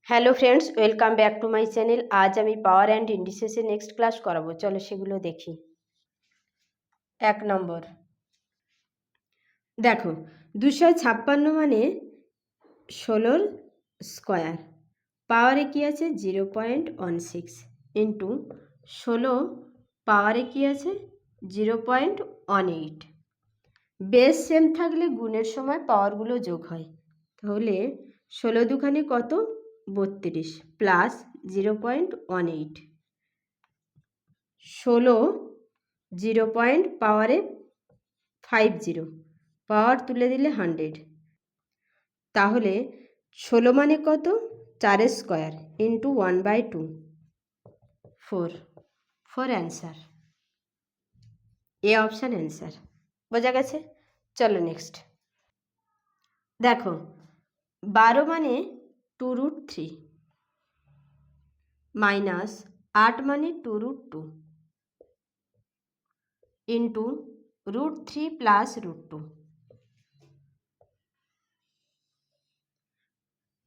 Hello friends, welcome back to my channel. আজ আমি power and ইন্ডিসেসের next class করাবো। চলো সেগুলো দেখি। 1 নম্বর দেখো, 256 মানে 16 স্কোয়ার। পাওয়ারে কি আছে 0.16 ইন্টু 16 পাওয়ারে কি আছে 0.18। বেস সেম থাকলে গুণের সময় পাওয়ারগুলো যোগ হয়। তাহলে 16 দুখানে কত 32 প্লাস 0.18। 16 পাওয়ারে 50 পাওয়ার তুলে দিলে 100। তাহলে 16 মানে কত 4 square into 1/2 4 answer. A option answer. বোঝা গেছে? চলো নেক্সট দেখো, 12 মানে 2√3 মাইনাস 8 মানে 2√2 ইন্টু √3 প্লাস √2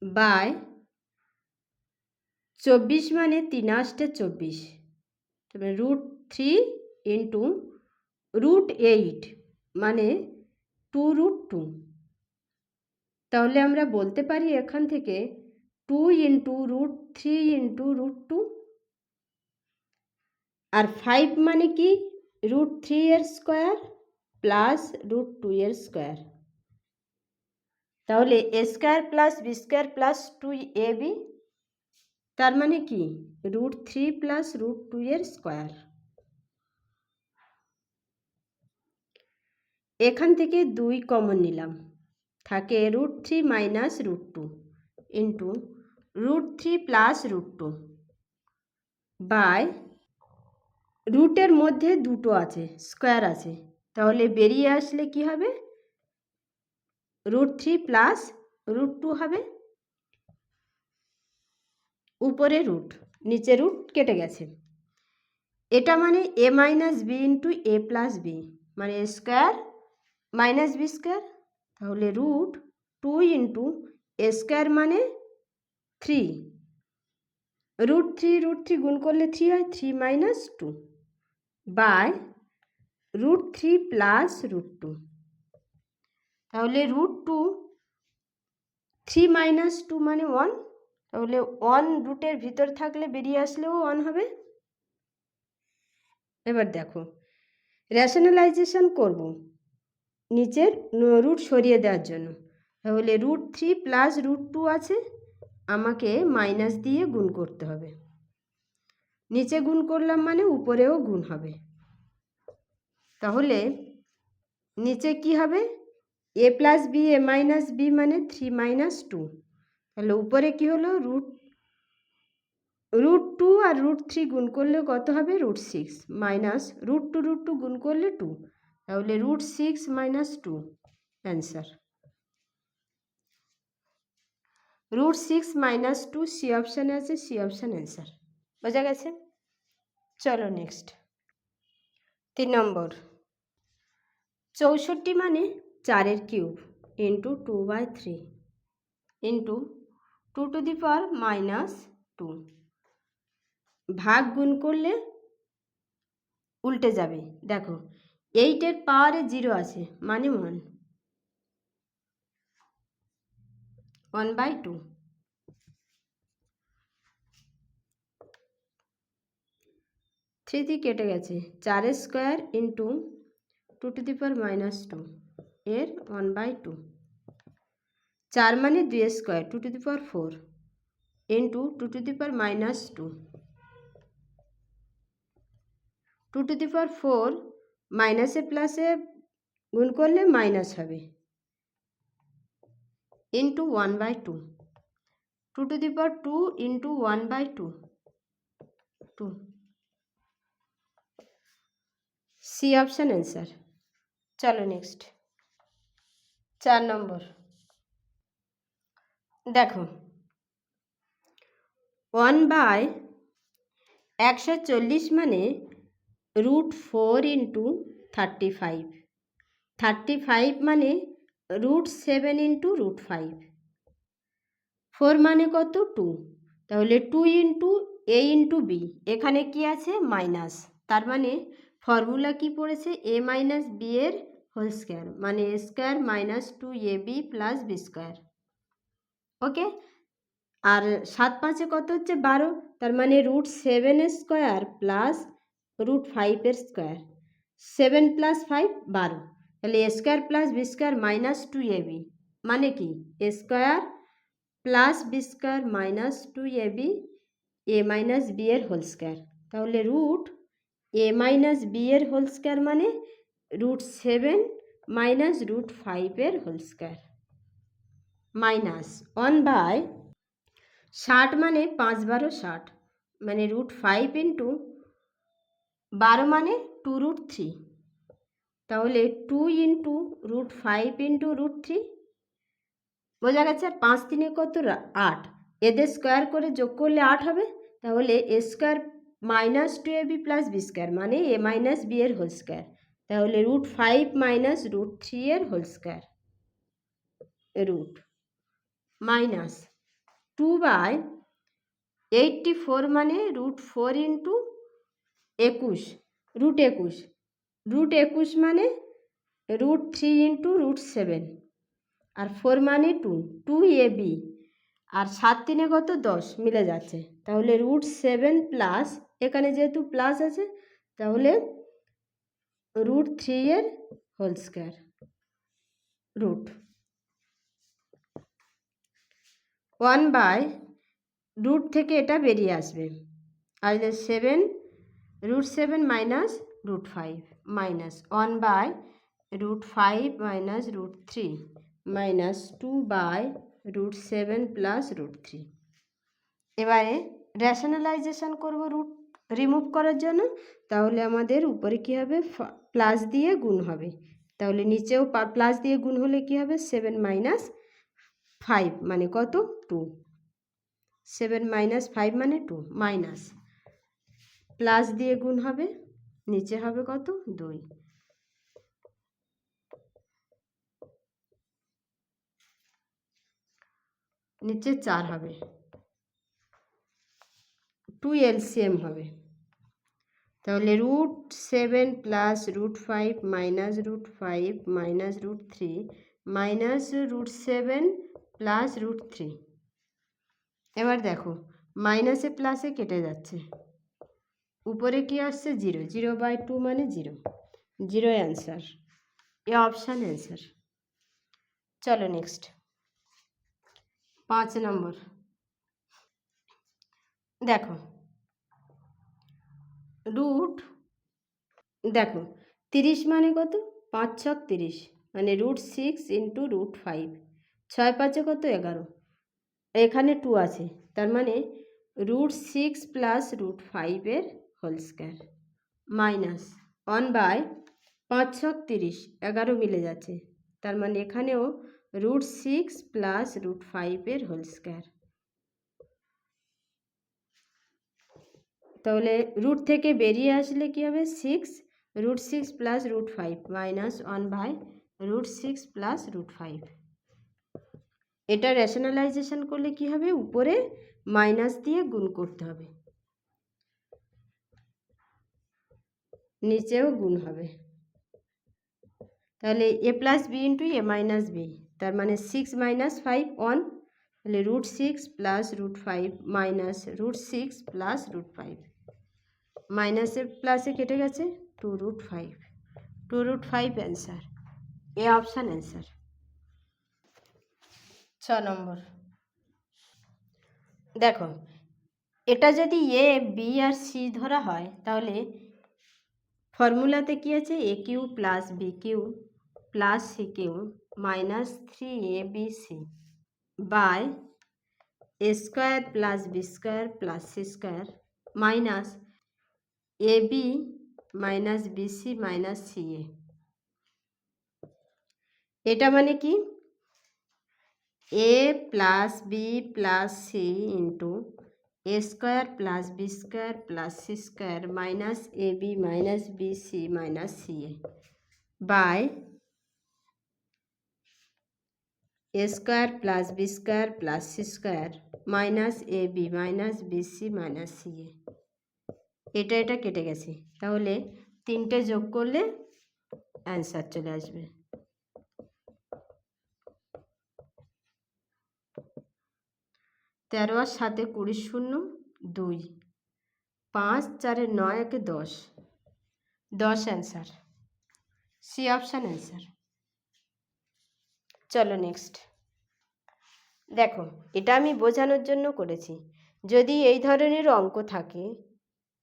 বাই 24 মানে 3 8 24, তবে √3 ইন্টু √8 মানে 2√2। তাহলে আমরা বলতে পারি এখান থেকে 2 ইন্টু √3 ইন্টু √2, আর 5 মানে কি √3 এর স্কোয়ার প্লাস √2 এর স্কোয়ার। তাহলে a square plus B square plus 2ab, তার মানে কি √3 প্লাস √2 এর স্কোয়ার। এখান থেকে 2 কমন নিলাম, থাকে √3 মাইনাস √2 ইন্টু √3 প্লাস √2 বাই রুটের মধ্যে দুটো আছে স্কোয়ার আছে, তাহলে বেরিয়ে আসলে কি হবে √3 প্লাস √2 হবে। উপরে রুট নিচে রুট কেটে গেছে। এটা মানে a minus b into a plus b মানে এ স্কোয়ার মাইনাস বি স্কোয়ার। তাহলে √2 ইন্টু এ স্কোয়ার মানে 3, √3 গুণ করলে 3 হয়, 3 মাইনাস 2 বাই √3 প্লাস √2। তাহলে √2 3 মাইনাস 2 মানে 1, তাহলে 1 রুটের ভিতর থাকলে বেরিয়ে আসলেও 1 হবে। এবার দেখো রেশনালাইজেশন করব নিচের রুট সরিয়ে দেওয়ার জন্য। তাহলে √3 প্লাস √2 আছে, আমাকে মাইনাস দিয়ে গুণ করতে হবে। নিচে গুণ করলাম মানে উপরেও গুণ হবে। তাহলে নিচে কি হবে a plus B A minus B মানে 3 মাইনাস 2। তাহলে উপরে কি হলো √2 আর √3 গুণ করলে কত হবে √6 মাইনাস √2 গুণ করলে 2, তাহলে √6 মাইনাস 2 অ্যান্সার। √6 মাইনাস 2 সি অপশানে আছে, সি অপশান অ্যান্সার। বোঝা গেছে? চলো নেক্সট 3 নম্বর 64 মানে 4 এর কিউব ইন্টু 2/3 ইন্টু 2⁻²। ভাগ গুণ করলে উল্টে যাবে। দেখো 8 এর পাওয়ারে 0 আছে মানে 1/2। 3 দিয়ে কেটে গেছে, 4 স্কোয়ার ইন্টু 2⁻² এর 1/2। 4 মানে 2 স্কোয়ার 2⁴ ইন্টু 2⁻²। 2⁴ মাইনাসে প্লাসে গুণ করলে মাইনাস হবে into 1/2। 2⁻² into 1/2 2, C option answer. চলো নেক্সট 4 নম্বর দেখো 1/140 মানে √4 ইন্টু 35, 35 মানে √7 ইন্টু √5, 4 মানে কত 2, তাহলে 2 ইন্টু এ ইন্টু বি, এখানে কি আছে মাইনাস, তার মানে ফর্মুলা কি পড়েছে এ মাইনাস বি এর হোল স্কোয়ার, মানে এ square minus 2ab plus B square. Okay, আর 7 5 কত হচ্ছে 12, তার মানে √7 স্কোয়ার প্লাস √5 এর স্কোয়ার, 7 প্লাস 5 12, তাহলে A square plus B square minus 2ab, মানে কি A square plus B square minus 2ab A minus B এর হোল স্কোয়ার, তাহলে এ মাইনাস বি এর হোল স্কোয়ার মানে √7 মাইনাস √5 এর হোল স্কোয়ার, মাইনাস 1/60 মানে 5 12 60, মানে √5 ইন্টু 12 মানে 2√3, তাহলে 2 ইন্টু √5 ইন্টু √3, বোঝা গেছে। আর 5 3 কত 8, এদের স্কোয়ার করে যোগ করলে 8 হবে, তাহলে A square minus 2ab plus B square মানে এ মাইনাস বি এর হোল স্কোয়ার, তাহলে √5 মাইনাস √3 এর হোল স্কোয়ার, রুট মাইনাস 2/84 মানে √4 ইন্টু 21, √21 মানে √3 ইন্টু √7, আর 4 মানে 2ab, আর 7 3 কত 10 মিলে যাচ্ছে, তাহলে √7 প্লাস, এখানে যেহেতু প্লাস আছে তাহলে √3 এর হোল স্কোয়ার, রুট 1 রুট থেকে এটা বেরিয়ে আসবে, আর 7 √7 minus √5 minus 1/√5 minus √3 minus 2/√7 plus √3। এবারে রেশনালাইজেশন করব রুট রিমুভ করার জন্য, তাহলে আমাদের উপরে কী হবে প্লাস দিয়ে গুণ হবে, তাহলে নিচেও প্লাস দিয়ে গুণ হলে কী হবে 7 মাইনাস 5 মানে কত 2, 7 মাইনাস 5 মানে 2, মাইনাস প্লাস দিয়ে গুণ হবে, নিচে হবে কত 2, নিচে 4 হবে, 2 এলসিএম হবে, তাহলে √7 plus √5 minus √5 minus √3 minus √7 plus √3। এবার দেখো মাইনাসে প্লাসে কেটে যাচ্ছে, উপরে কি আসছে 0, 0/2 মানে 0, 0 অ্যান্সার, এ অপশান অ্যান্সার। চলো নেক্সট 5 নম্বর দেখো, দেখো 30 মানে কত 5 6 30 মানে √6 ইন্টু √5, 6 5 কত 11, এখানে 2 আছে, তার মানে √6 প্লাস √5 এর হোল স্কোয়ার, মাইনাস 1/5 6 30 11 মিলে যাচ্ছে, তার মানে এখানেও √6 প্লাস √5 এর হোল স্কোয়ার, তাহলে রুট থেকে বেরিয়ে আসলে কি হবে 6, √6 প্লাস √5 মাইনাস 1/√6 প্লাস √5, এটা রেশনালাইজেশন করলে কি হবে উপরে মাইনাস দিয়ে গুণ করতে হবে, নিচেও গুণ হবে, তাহলে এ প্লাস বি ইন্টু এ মাইনাস বি, তার মানে 6 মাইনাস 5 1, তাহলে √6 প্লাস √5 মাইনাস √6 প্লাস √5, মাইনাসে প্লাসে কেটে গেছে 2√5, 2√5 অ্যান্সার, এ অপশান অ্যান্সার। 6 নম্বর দেখো, এটা যদি এ বি আর সি ধরা হয় তাহলে ফর্মুলাতে কি আছে A cube plus B cube plus C cube minus 3abc by A square plus B square plus C square minus A B minus BC minus CA, এটা মানে কি A plus B plus C into A square plus B square plus C square minus A B minus B C minus C A by A square plus B square plus C square minus A B minus BC minus C এ। এটা কেটে গেছে, তাহলে 3টে যোগ করলে answer চলে আসবে। 13 আর 7 20 শূন্য 2, 5 4 9 1 10, 10 অ্যান্সার, সি অপশান অ্যান্সার। চলো নেক্সট দেখো, এটা আমি বোঝানোর জন্য করেছি। যদি এই ধরনের অঙ্ক থাকে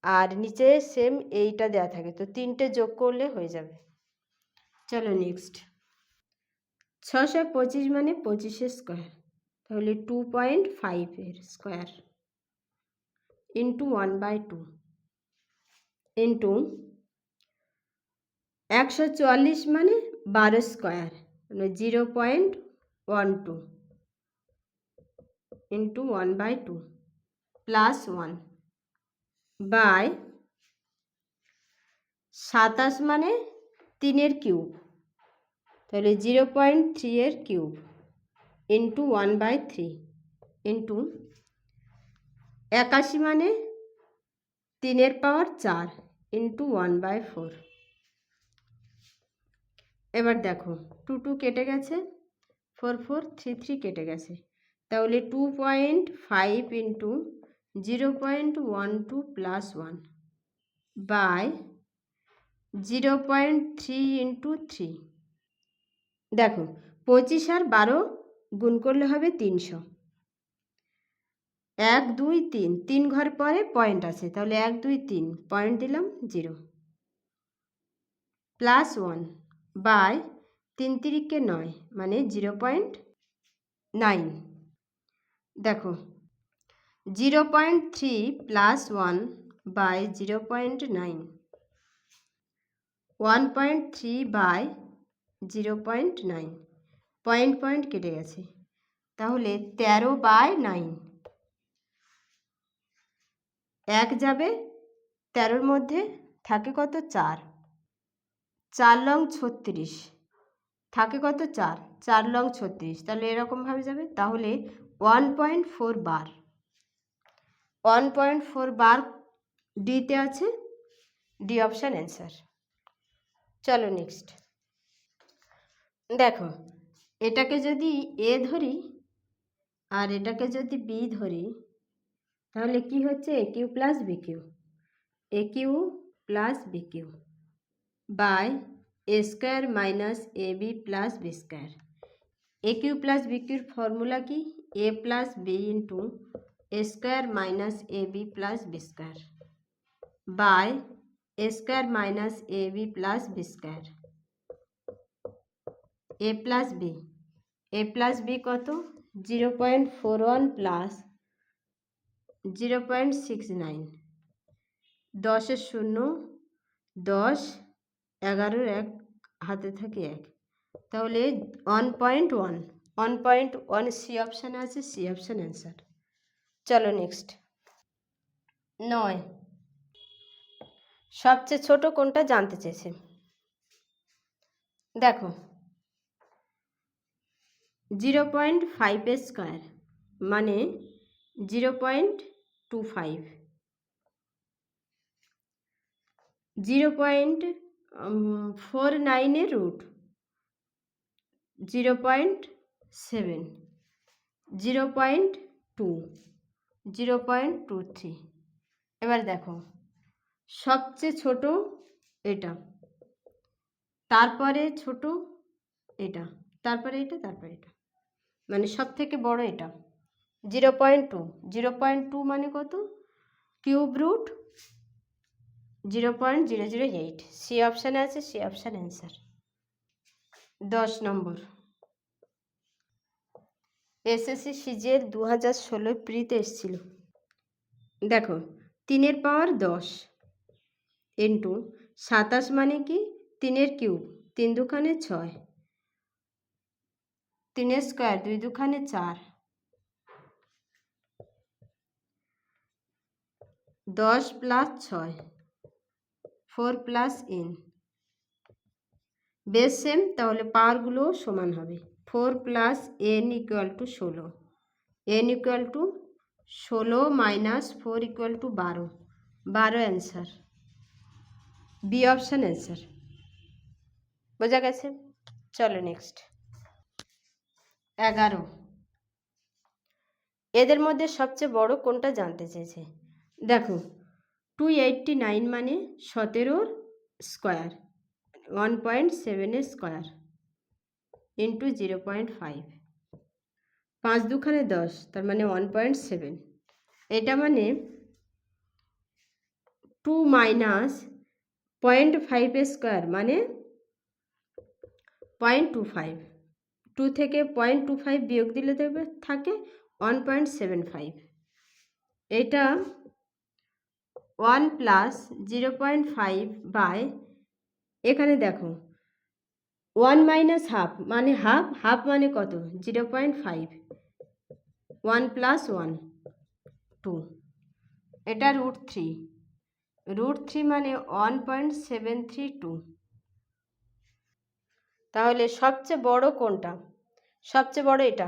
আর নিচে সেম এইটা দেওয়া থাকে তো 3টে যোগ করলে হয়ে যাবে। চলো নেক্সট, 625 মানে 25 স্কোয়ার, তাহলে 2.5 এর স্কোয়ার ইন্টু 1/2 ইন্টু 144 মানে 12 স্কোয়ার মানে 0.12 ইন্টু 1/2 প্লাস 1 বাই 27 মানে 3 এর কিউব, তাহলে 0.3 এর কিউব ইন্টু 1/3 ইন্টু 81 মানে 3 এর পাওয়ার 4 ইন্টু 1/4। এবার দেখো 2 2 কেটে গেছে, 4 4 3 3 কেটে গেছে, তাহলে 2.5 ইন্টু 0.12 প্লাস 1 বাই 0.3 ইন্টু 3। দেখো 25 আর 12 গুণ করলে হবে 300। 1 2 3, 3 ঘর পরে পয়েন্ট আছে, তাহলে 1 2 3 পয়েন্ট দিলাম 0 প্লাস 1 বাই 3 3 9 মানে 0.9। দেখো 0.3 প্লাস 1 বাই 0.9, 1.3 বাই 0.9, পয়েন্ট কেটে গেছে, তাহলে 13/9। 1 যাবে 13-র মধ্যে থাকে কত 4, 4 লং 36 থাকে কত 4, 4 লং 36, তাহলে এরকমভাবে যাবে, তাহলে 1.4 বার, 1.4 বার ডিতে আছে, ডি অপশান অ্যান্সার। চলো নেক্সট দেখো, এটাকে যদি এ ধরি আর এটাকে যদি বি ধরি তাহলে কি হচ্ছে A cube plus B cube, A cube plus B cube by A square minus A B plus B square. A cube plus B কিউর ফর্মুলা কি, A plus B into A square minus A B plus B square by A square minus A B plus B square. A plus B কত 0.41 plus 0.69, 10-এর 0 10, 11-র 1 হাতে থাকে 1, তাহলে 1.1 C অপশানে আছে, C option answer. চলো next 9, সবচেয়ে ছোট কোনটা জানতে চেয়েছে। দেখো 0.5 স্কোয়ার মানে 0.25, 0.49 এর রুট 0.7, 0.2, 0.23। এবার দেখো সবচেয়ে ছোট এটা, তারপরে ছোট এটা, তারপরে এটা, তারপরে এটা, মানে সব থেকে বড় এটা 0.2, 0.2 মানে কত কিউব রুট 0.008, সি অপশানে আছে, সি অপশান অ্যান্সার। 10 নম্বর, এসএসসি সিজিএল 2016 প্রিতে এসেছিল। দেখো 3-এর পাওয়ার 10 ইন্টু 27 মানে কি 3-এর কিউব, 3 দুখানে 6, 3-এর স্কোয়ার 2 দুখানে 4, 10 plus 6 4 plus n, base same, তাহলে পাওয়ারগুলোও সমান হবে। 4 plus n equal to 16, n equal to 16 minus 4 equal to 12, 12 answer, B option answer. বোঝা গেছে? চলো নেক্সট। 11, এদের মধ্যে সবচেয়ে বড় কোনটা জানতে চেয়েছে। দেখো 289 মানে 17 স্কোয়ার, 1.7 স্কোয়ার ইন্টু 0.5, 5 দুখানে 10, তার মানে 1.7। এটা মানে 2 মাইনাস 0.5 স্কোয়ার মানে 0.25, 2 থেকে 0.25 বিয়োগ দিলে দেবে থাকে 1.75। এটা 1 প্লাস 0.5 বাই, এখানে দেখো 1 মাইনাস হাফ মানে হাফ, হাফ মানে কত 0.5, 1 প্লাস 1 2, এটা √3, √3 মানে 1.732। তাহলে সবচেয়ে বড় কোনটা? সবচেয়ে বড় এটা,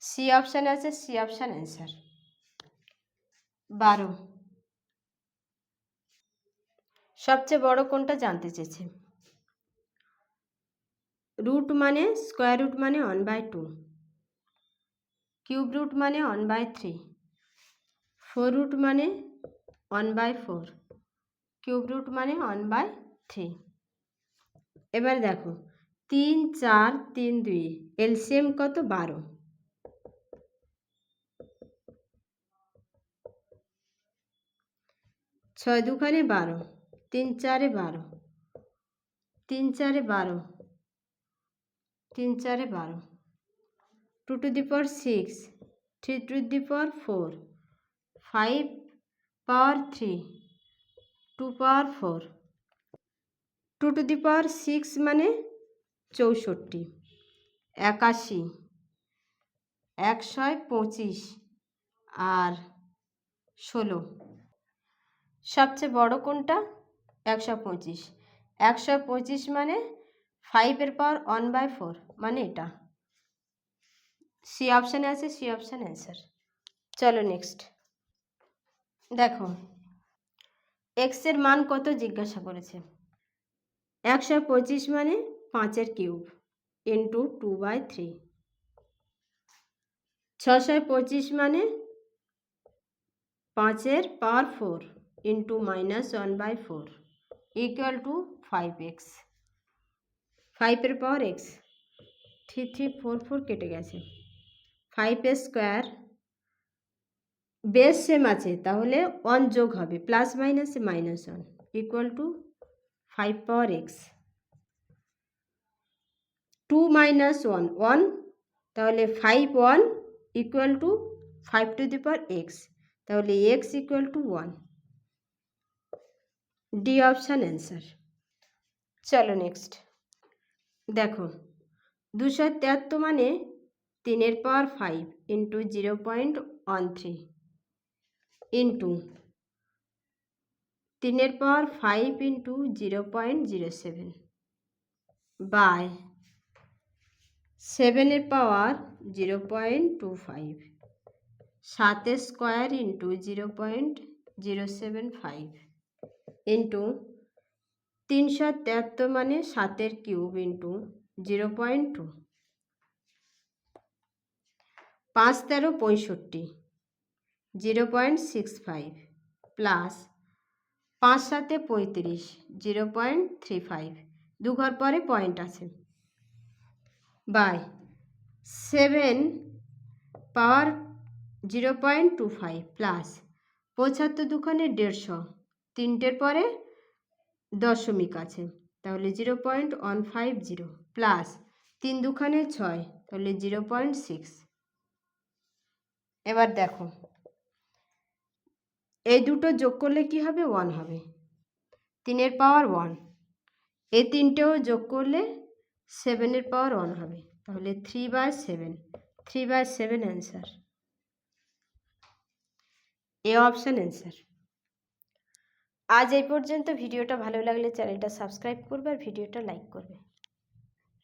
সি অপশান আছে, সি অপশান অ্যান্সার। 12, সবচেয়ে বড় কোনটা জানতে চেয়েছে। রুট মানে স্কোয়ার রুট মানে 1/2, কিউব রুট মানে 1/3, 4 রুট মানে 1/4, কিউব রুট মানে 1/3। এবার দেখো 3 4 3 2, এলসিএম কত 12, 6 দুখানে 12, 3 4 12, 3 4 12, 3 4 12, 2 to the power 6, 3 to the power 4, 5 power 3, 2 power 4, 2 to the power 6 মানে 64, 81, 125 আর 16। সবচেয়ে বড় কোনটা? 125, 125 মানে 5 পাওয়ার 1/4 মানে এটা, সি অপশানে আছে, সি অপশান অ্যান্সার। চলো নেক্সট। দেখো এক্সের মান কত জিজ্ঞাসা করেছে। 125 মানে 5 কিউব ইন্টু 2/3, 625 মানে 5 পাওয়ার 4 into -1/4 equal to 5x, 5 power x, 3 3 4 4 কেটে গেছে, 5 স্কোয়ার, বেস সেম আছে তাহলে 1 যোগ হবে, প্লাস মাইনাসে -1 equal to 5 power x, 2 minus 1 1, তাহলে 5 1 equal to 5 to the power x, তাহলে x equal to 1, D option answer. চলো নেক্সট। দেখো 273 মানে 3 power 5 into 0.13 into 3 power 5 into 0.07 by 7 power 0.25, 7 square into 0.075 into 373 মানে 7 কিউব ইন্টু 0.2, 5 13 65, 0.65 প্লাস 5 7 35, 0.35, দু ঘর পরে point আছে, বাই 7 পাওয়ার 0.25 প্লাস 75 দুখানে 150, 3টের পরে দশমিক আছে তাহলে 0.150 প্লাস 3 দুখানে 6 তাহলে 0.6। এবার দেখো এই দুটো যোগ করলে কি হবে 1 হবে, 3 পাওয়ার 1, এই তিনটেও যোগ করলে 7 পাওয়ার 1 হবে, তাহলে 3/7, 3/7 অ্যান্সার, এ অপশান অ্যান্সার। আজ এই পর্যন্ত। ভিডিওটা ভালো লাগলে চ্যানেলটা সাবস্ক্রাইব করবে আর ভিডিওটা লাইক করবে।